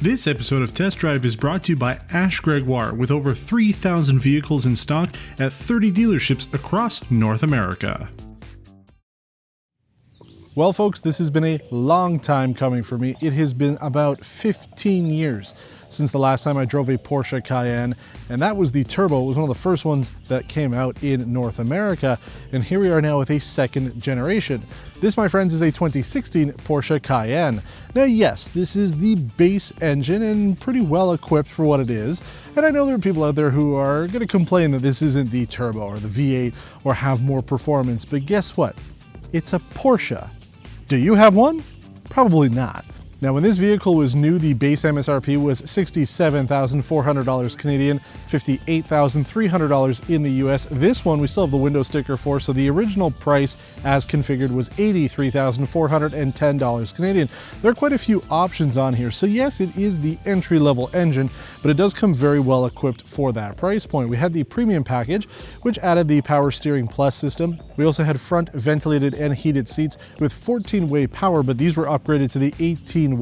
This episode of Test Drive is brought to you by Ash Gregoire, with over 3,000 vehicles in stock at 30 dealerships across North America. Well, folks, this has been a long time coming for me. It has been about 15 years since the last time I drove a Porsche Cayenne, and that was the turbo. It was one of the first ones that came out in North America, and here we are now with a second generation. This, my friends, is a 2016 Porsche Cayenne. Now, yes, this is the base engine and pretty well equipped for what it is, and I know there are people out there who are going to complain that this isn't the turbo or the V8 or have more performance, but guess what? It's a Porsche. Do you have one? Probably not. Now, when this vehicle was new, the base MSRP was $67,400 Canadian, $58,300 in the US. This one we still have the window sticker for, so the original price as configured was $83,410 Canadian. There are quite a few options on here, so yes, it is the entry-level engine, but it does come very well equipped for that price point. We had the premium package, which added the Power Steering Plus system. We also had front ventilated and heated seats with 14-way power, but these were upgraded to the 18-way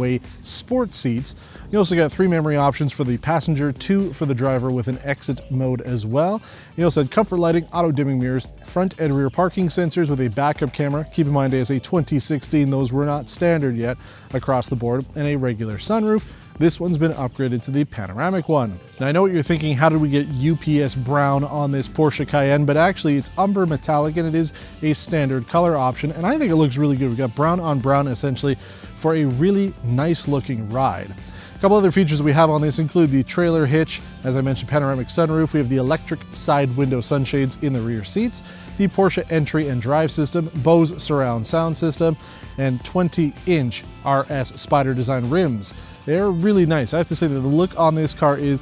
sport seats. You also got 3 memory options for the passenger, 2 for the driver with an exit mode as well. You also had comfort lighting, auto dimming mirrors, front and rear parking sensors with a backup camera. Keep in mind, as a 2016, those were not standard yet across the board, and a regular sunroof. This one's been upgraded to the panoramic one. Now, I know what you're thinking, how did we get UPS brown on this Porsche Cayenne? But actually it's Umber Metallic, and it is a standard color option, and I think it looks really good. We've got brown on brown essentially for a really nice looking ride. A couple other features we have on this include the trailer hitch, as I mentioned, panoramic sunroof. We have the electric side window sunshades in the rear seats, the Porsche entry and drive system, Bose surround sound system, and 20-inch RS Spider design rims. They're really nice. I have to say that the look on this car is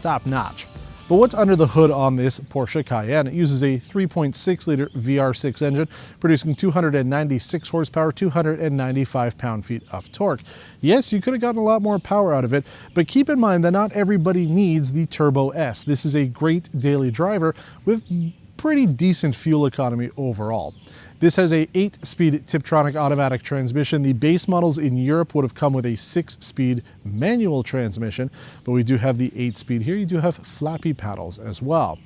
top notch. But what's under the hood on this Porsche Cayenne? It uses a 3.6-liter VR6 engine, producing 296 horsepower, 295 pound-feet of torque. Yes, you could have gotten a lot more power out of it, but keep in mind that not everybody needs the Turbo S. This is a great daily driver with pretty decent fuel economy overall. This has a 8-speed Tiptronic automatic transmission. The base models in Europe would have come with a 6-speed manual transmission, but we do have the 8-speed here. You do have flappy paddles as well.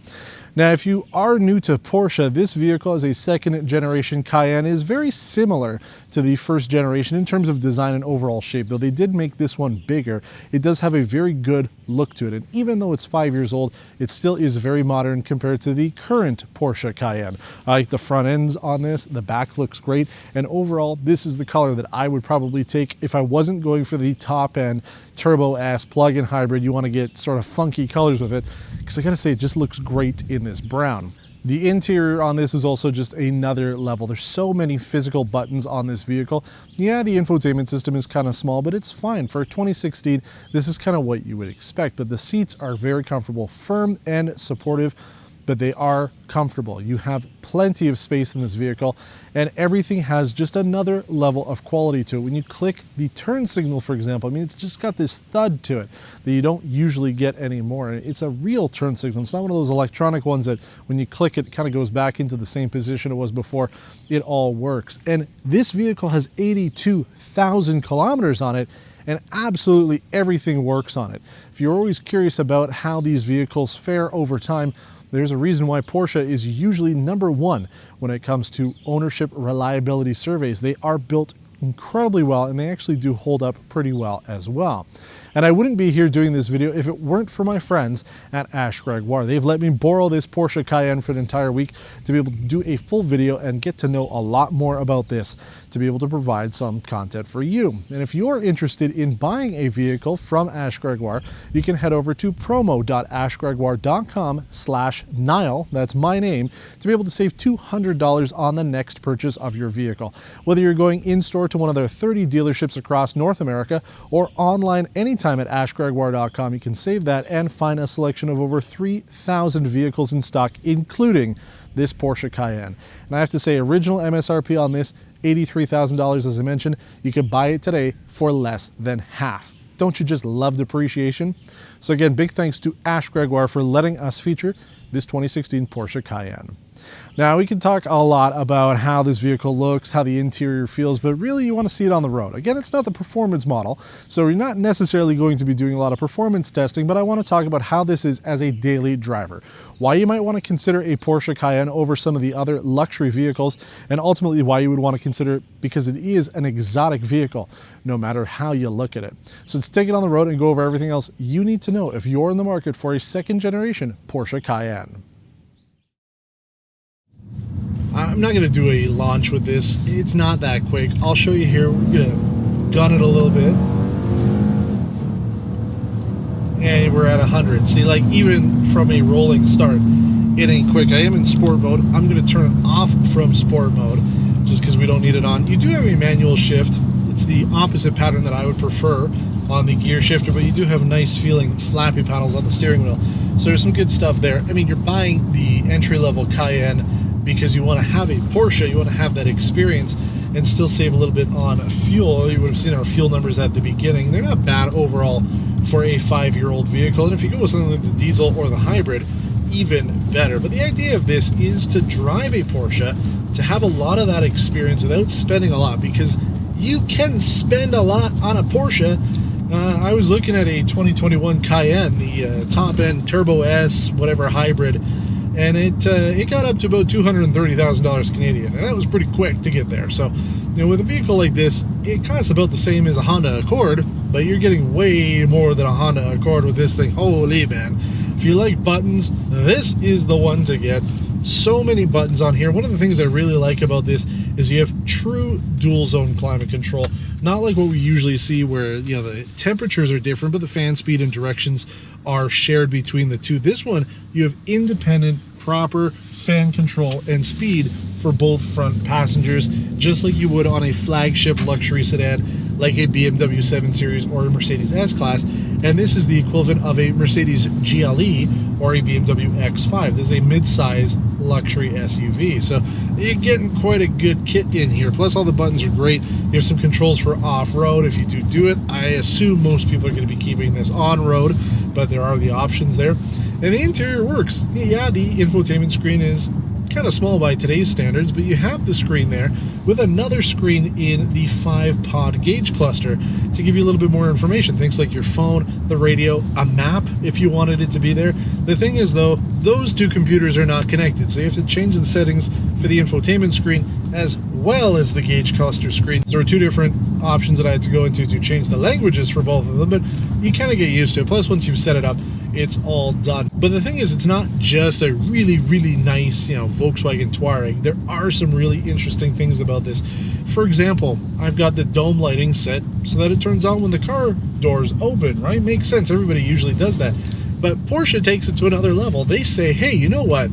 Now, if you are new to Porsche, this vehicle as a second generation Cayenne is very similar to the first generation in terms of design and overall shape. Though they did make this one bigger, it does have a very good look to it. And even though it's 5 years old, it still is very modern compared to the current Porsche Cayenne. I like the front ends on this, the back looks great, and overall, this is the color that I would probably take if I wasn't going for the top end Turbo S plug-in hybrid. You want to get sort of funky colors with it, because I gotta say, it just looks great in this brown. The interior on this is also just another level. There's so many physical buttons on this vehicle. Yeah, the infotainment system is kind of small, but it's fine. For 2016, this is kind of what you would expect, but the seats are very comfortable, firm and supportive, but they are comfortable. You have plenty of space in this vehicle, and everything has just another level of quality to it. When you click the turn signal, for example, I mean, it's just got this thud to it that you don't usually get anymore. It's a real turn signal. It's not one of those electronic ones that when you click it kind of goes back into the same position it was before. It all works. And this vehicle has 82,000 kilometers on it, and absolutely everything works on it. If you're always curious about how these vehicles fare over time, there's a reason why Porsche is usually #1 when it comes to ownership reliability surveys. They are built incredibly well, and they actually do hold up pretty well as well. And I wouldn't be here doing this video if it weren't for my friends at Ash Gregoire. They've let me borrow this Porsche Cayenne for an entire week to be able to do a full video and get to know a lot more about this, to be able to provide some content for you. And if you're interested in buying a vehicle from Ash Gregoire, you can head over to promo.ashgregoire.com/Niall, that's my name, to be able to save $200 on the next purchase of your vehicle. Whether you're going in-store to one of their 30 dealerships across North America or online anytime at ashgregoire.com, you can save that and find a selection of over 3,000 vehicles in stock, including this Porsche Cayenne. And I have to say, original MSRP on this, $83,000, as I mentioned. You could buy it today for less than half. Don't you just love depreciation? So again, big thanks to Ash Gregoire for letting us feature this 2016 Porsche Cayenne. Now, we can talk a lot about how this vehicle looks, how the interior feels, but really you want to see it on the road. Again, it's not the performance model, so you're not necessarily going to be doing a lot of performance testing, but I want to talk about how this is as a daily driver. Why you might want to consider a Porsche Cayenne over some of the other luxury vehicles, and ultimately why you would want to consider it because it is an exotic vehicle, no matter how you look at it. So let's take it on the road and go over everything else you need to know if you're in the market for a second generation Porsche Cayenne. I'm not going to do a launch with this. It's not that quick. I'll show you here. We're going to gun it a little bit. And we're at 100. See, like, even from a rolling start, it ain't quick. I am in sport mode. I'm going to turn it off from sport mode just because we don't need it on. You do have a manual shift. It's the opposite pattern that I would prefer on the gear shifter, but you do have nice feeling flappy paddles on the steering wheel. So there's some good stuff there. I mean, you're buying the entry-level Cayenne because you want to have a Porsche, you want to have that experience and still save a little bit on fuel. You would have seen our fuel numbers at the beginning. They're not bad overall for a 5-year-old vehicle. And if you go with something like the diesel or the hybrid, even better. But the idea of this is to drive a Porsche, to have a lot of that experience without spending a lot, because you can spend a lot on a Porsche. I was looking at a 2021 Cayenne, the top-end Turbo S, whatever hybrid, and it got up to about $230,000 Canadian, and that was pretty quick to get there. So, you know, with a vehicle like this, it costs about the same as a Honda Accord, but you're getting way more than a Honda Accord with this thing. Holy man. If you like buttons, this is the one to get. So many buttons on here. One of the things I really like about this is you have true dual zone climate control. Not like what we usually see where, you know, the temperatures are different, but the fan speed and directions are shared between the two. This one, you have independent, proper fan control and speed for both front passengers, just like you would on a flagship luxury sedan like a BMW 7 Series or a Mercedes S-Class. And this is the equivalent of a Mercedes GLE or a BMW X5. This is a mid-size luxury SUV. So you're getting quite a good kit in here. Plus all the buttons are great. You have some controls for off-road if you do it. I assume most people are going to be keeping this on-road, but there are the options there. And the interior works. Yeah, the infotainment screen is kind of small by today's standards, but you have the screen there with another screen in the 5-pod gauge cluster to give you a little bit more information. Things like your phone, the radio, a map if you wanted it to be there. The thing is though, those two computers are not connected, so you have to change the settings for the infotainment screen as well as the gauge cluster screen. So there were two different options that I had to go into to change the languages for both of them, but you kind of get used to it. Plus once you've set it up, it's all done. But the thing is, it's not just a really, really nice, you know, Volkswagen Touareg. There are some really interesting things about this. For example, I've got the dome lighting set so that it turns on when the car doors open, right? Makes sense. Everybody usually does that. But Porsche takes it to another level. They say, hey, you know what?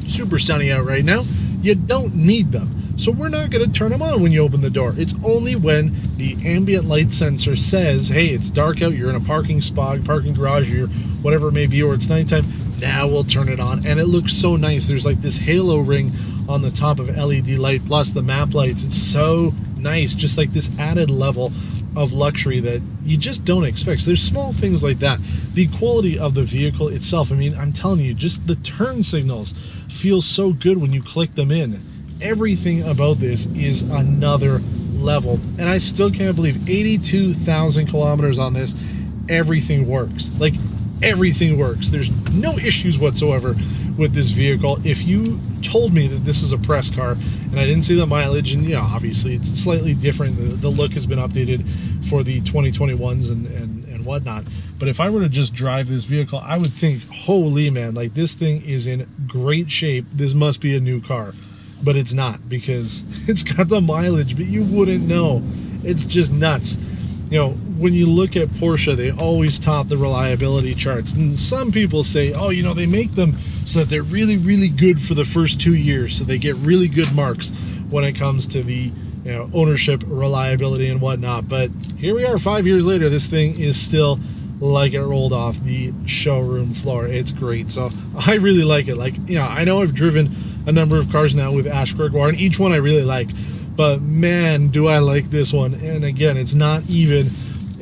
Super sunny out right now. You don't need them. So we're not going to turn them on when you open the door. It's only when the ambient light sensor says, hey, it's dark out, you're in a parking spot, parking garage, or whatever it may be, or it's nighttime, now we'll turn it on. And it looks so nice. There's like this halo ring on the top of LED light, plus the map lights. It's so nice, just like this added level of luxury that you just don't expect. So there's small things like that. The quality of the vehicle itself, I mean, I'm telling you, just the turn signals feel so good when you click them in. Everything about this is another level, and I still can't believe 82,000 kilometers on this. Everything works. Like, everything works. There's no issues whatsoever with this vehicle. If you told me that this was a press car and I didn't see the mileage, and yeah, obviously it's slightly different, the look has been updated for the 2021s and whatnot, but if I were to just drive this vehicle, I would think, holy man, like, this thing is in great shape. This must be a new car. But it's not, because it's got the mileage, but you wouldn't know. It's just nuts. You know, when you look at Porsche, they always top the reliability charts. And some people say, oh, you know, they make them so that they're really, really good for the first 2 years. So they get really good marks when it comes to the, you know, ownership, reliability, and whatnot. But here we are 5 years later. This thing is still like it rolled off the showroom floor. It's great. So I really like it. Like, you know, I know I've driven a number of cars now with Ash Gregoire, and each one I really like, but man, do I like this one. And again, it's not even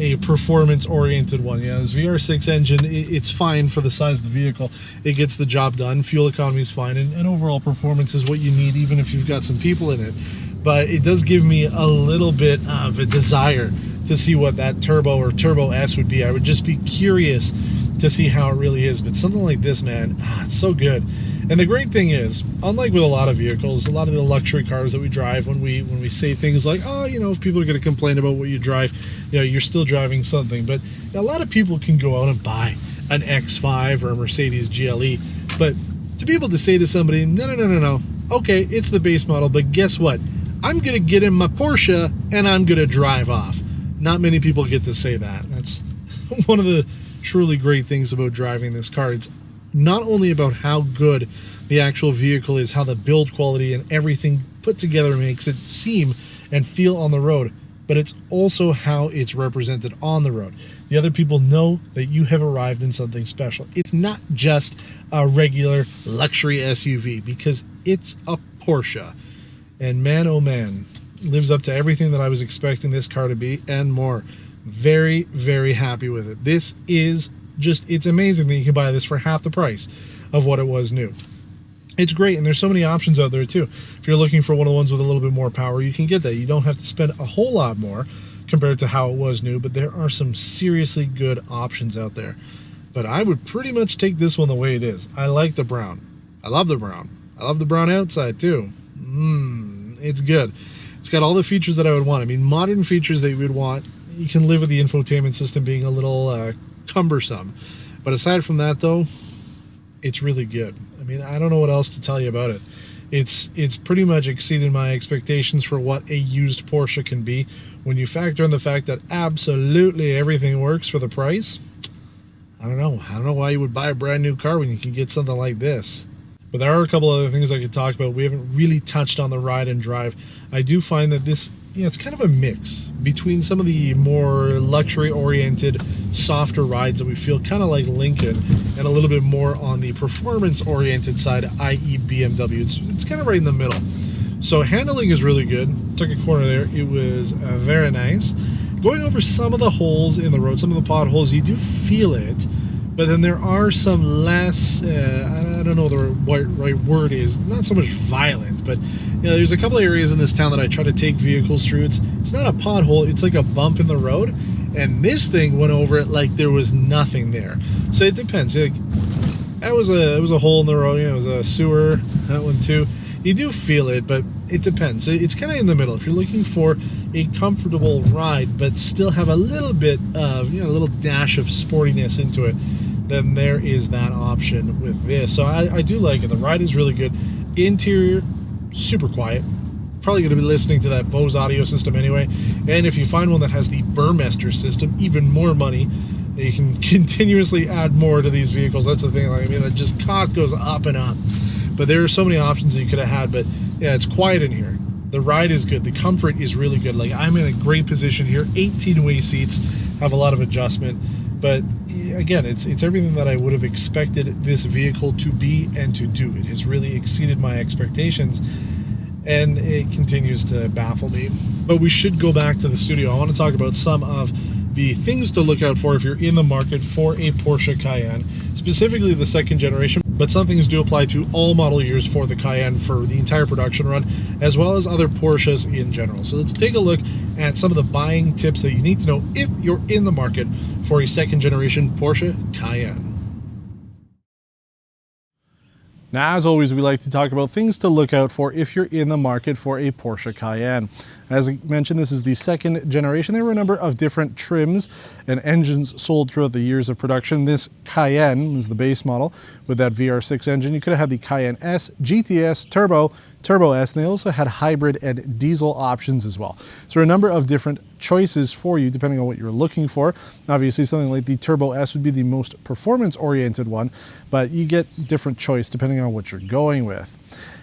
a performance-oriented one. Yeah, this VR6 engine, it's fine for the size of the vehicle. It gets the job done. Fuel economy is fine, and overall performance is what you need, even if you've got some people in it. But it does give me a little bit of a desire to see what that Turbo or Turbo S would be. I would just be curious to see how it really is. But something like this, man, it's so good. And the great thing is, unlike with a lot of vehicles, a lot of the luxury cars that we drive, when we say things like, oh, you know, if people are going to complain about what you drive, you know, you're still driving something. But a lot of people can go out and buy an X5 or a Mercedes GLE. But to be able to say to somebody, no, okay, it's the base model, but guess what? I'm going to get in my Porsche and I'm going to drive off. Not many people get to say that. That's one of the truly great things about driving this car. It's not only about how good the actual vehicle is, how the build quality and everything put together makes it seem and feel on the road, but it's also how it's represented on the road. The other people know that you have arrived in something special. It's not just a regular luxury SUV, because it's a Porsche. And man, oh man, lives up to everything that I was expecting this car to be and more. Very, very happy with it. This is just, it's amazing that you can buy this for half the price of what it was new. It's great, and there's so many options out there too. If you're looking for one of the ones with a little bit more power, you can get that. You don't have to spend a whole lot more compared to how it was new, but there are some seriously good options out there. But I would pretty much take this one the way it is. I like the brown. I love the brown. I love the brown outside too. It's good. It's got all the features that I would want. I mean, modern features that you would want. You can live with the infotainment system being a little cumbersome. But aside from that, though, it's really good. I mean, I don't know what else to tell you about it. It's pretty much exceeded my expectations for what a used Porsche can be. When you factor in the fact that absolutely everything works for the price, I don't know why you would buy a brand new car when you can get something like this. But there are a couple other things I could talk about. We haven't really touched on the ride and drive. I do find that this, it's kind of a mix between some of the more luxury-oriented, softer rides that we feel kind of like Lincoln, and a little bit more on the performance-oriented side, i.e. BMW. It's kind of right in the middle. So handling is really good. Took a corner there. It was very nice. Going over some of the holes in the road, some of the potholes, you do feel it. But then there are some less, I don't know what the right word is, not so much violent, but you know, there's a couple of areas in this town that I try to take vehicles through. It's not a pothole, it's like a bump in the road, and this thing went over it like there was nothing there. So it depends. Like, it was a hole in the road, you know, it was a sewer, that one too. You do feel it, but it depends. It's kind of in the middle. If you're looking for a comfortable ride, but still have a little bit of, you know, a little dash of sportiness into it, then there is that option with this. So I do like it. The ride is really good. Interior, super quiet. Probably going to be listening to that Bose audio system anyway. And if you find one that has the Burmester system, even more money. You can continuously add more to these vehicles. That's the thing. Like, I mean, the just cost goes up and up. But there are so many options that you could have had. But yeah, it's quiet in here. The ride is good. The comfort is really good. Like, I'm in a great position here. 18-way seats, have a lot of adjustment. But again, it's everything that I would have expected this vehicle to be and to do. It has really exceeded my expectations, and it continues to baffle me. But we should go back to the studio. I want to talk about some of the things to look out for if you're in the market for a Porsche Cayenne, specifically the second generation, but some things do apply to all model years for the Cayenne for the entire production run, as well as other Porsches in general. So let's take a look at some of the buying tips that you need to know if you're in the market for a second generation Porsche Cayenne. Now, as always, we like to talk about things to look out for if you're in the market for a Porsche Cayenne. As I mentioned, this is the second generation. There were a number of different trims and engines sold throughout the years of production. This Cayenne was the base model with that VR6 engine. You could have had the Cayenne S, GTS, Turbo, Turbo S, and they also had hybrid and diesel options as well. So there are a number of different choices for you depending on what you're looking for. Obviously, something like the Turbo S would be the most performance-oriented one, but you get different choice depending on what you're going with.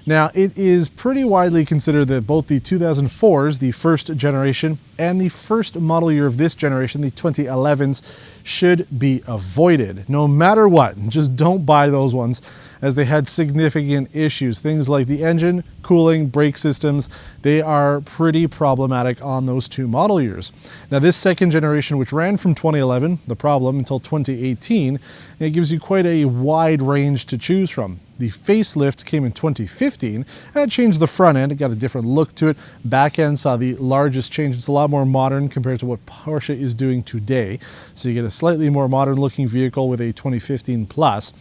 Now, it is pretty widely considered that both the 2004s, the first generation, and the first model year of this generation, the 2011s, should be avoided. No matter what, just don't buy those ones, as they had significant issues. Things like the engine, cooling, brake systems, they are pretty problematic on those two model years. Now, this second generation, which ran from 2011, the problem, until 2018, it gives you quite a wide range to choose from. The facelift came in 2015, and it changed the front end. It got a different look to it. Back end saw the largest change. It's a lot more modern compared to what Porsche is doing today. So you get a slightly more modern looking vehicle with a 2015 Plus.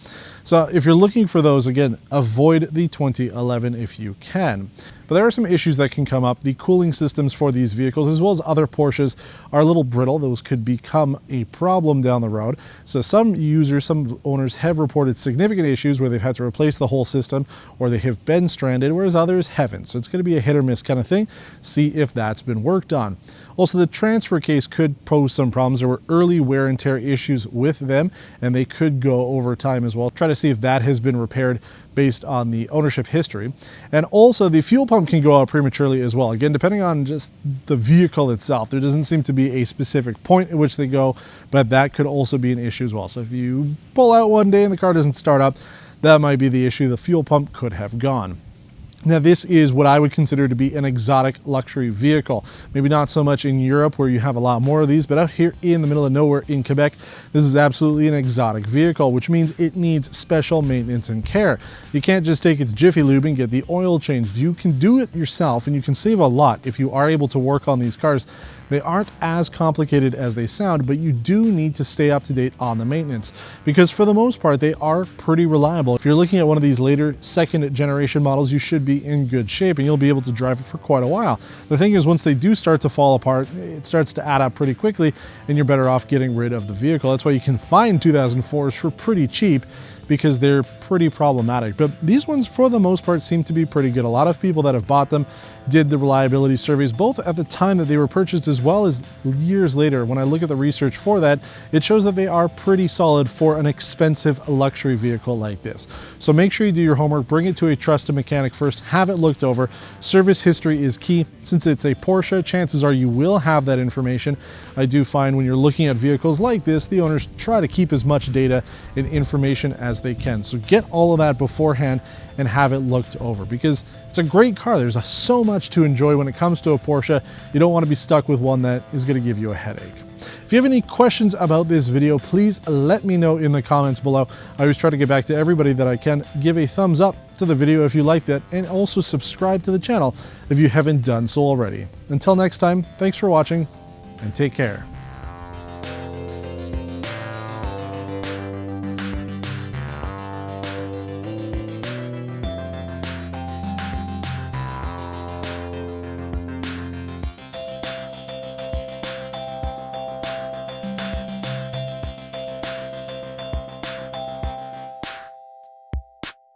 So if you're looking for those, again, avoid the 2011 if you can. But there are some issues that can come up. The cooling systems for these vehicles, as well as other Porsches, are a little brittle. Those could become a problem down the road. So some users, some owners have reported significant issues where they've had to replace the whole system, or they have been stranded, whereas others haven't. So it's going to be a hit or miss kind of thing. See if that's been worked on. Also, the transfer case could pose some problems. There were early wear and tear issues with them, and they could go over time as well. Try to see if that has been repaired based on the ownership history. And also, the fuel pump can go out prematurely as well. Again, depending on just the vehicle itself. There doesn't seem to be a specific point at which they go, but that could also be an issue as well. So if you pull out one day and the car doesn't start up, that might be the issue. The fuel pump could have gone. Now, this is what I would consider to be an exotic luxury vehicle. Maybe not so much in Europe where you have a lot more of these, but out here in the middle of nowhere in Quebec, this is absolutely an exotic vehicle, which means it needs special maintenance and care. You can't just take it to Jiffy Lube and get the oil changed. You can do it yourself, and you can save a lot if you are able to work on these cars. They aren't as complicated as they sound, but you do need to stay up to date on the maintenance, because for the most part, they are pretty reliable. If you're looking at one of these later second generation models, you should be in good shape and you'll be able to drive it for quite a while. The thing is, once they do start to fall apart, it starts to add up pretty quickly, and you're better off getting rid of the vehicle. That's why you can find 2004s for pretty cheap, because they're pretty problematic. But these ones, for the most part, seem to be pretty good. A lot of people that have bought them did the reliability surveys, both at the time that they were purchased as well as years later. When I look at the research for that, it shows that they are pretty solid for an expensive luxury vehicle like this. So make sure you do your homework, bring it to a trusted mechanic first, have it looked over. Service history is key. Since it's a Porsche, chances are you will have that information. I do find when you're looking at vehicles like this, the owners try to keep as much data and information as they can. So get all of that beforehand and have it looked over, because it's a great car. There's so much to enjoy when it comes to a Porsche. You don't want to be stuck with one that is going to give you a headache. If you have any questions about this video, please let me know in the comments below. I always try to get back to everybody that I can. Give a thumbs up to the video if you liked it, and also subscribe to the channel if you haven't done so already. Until next time, thanks for watching and take care.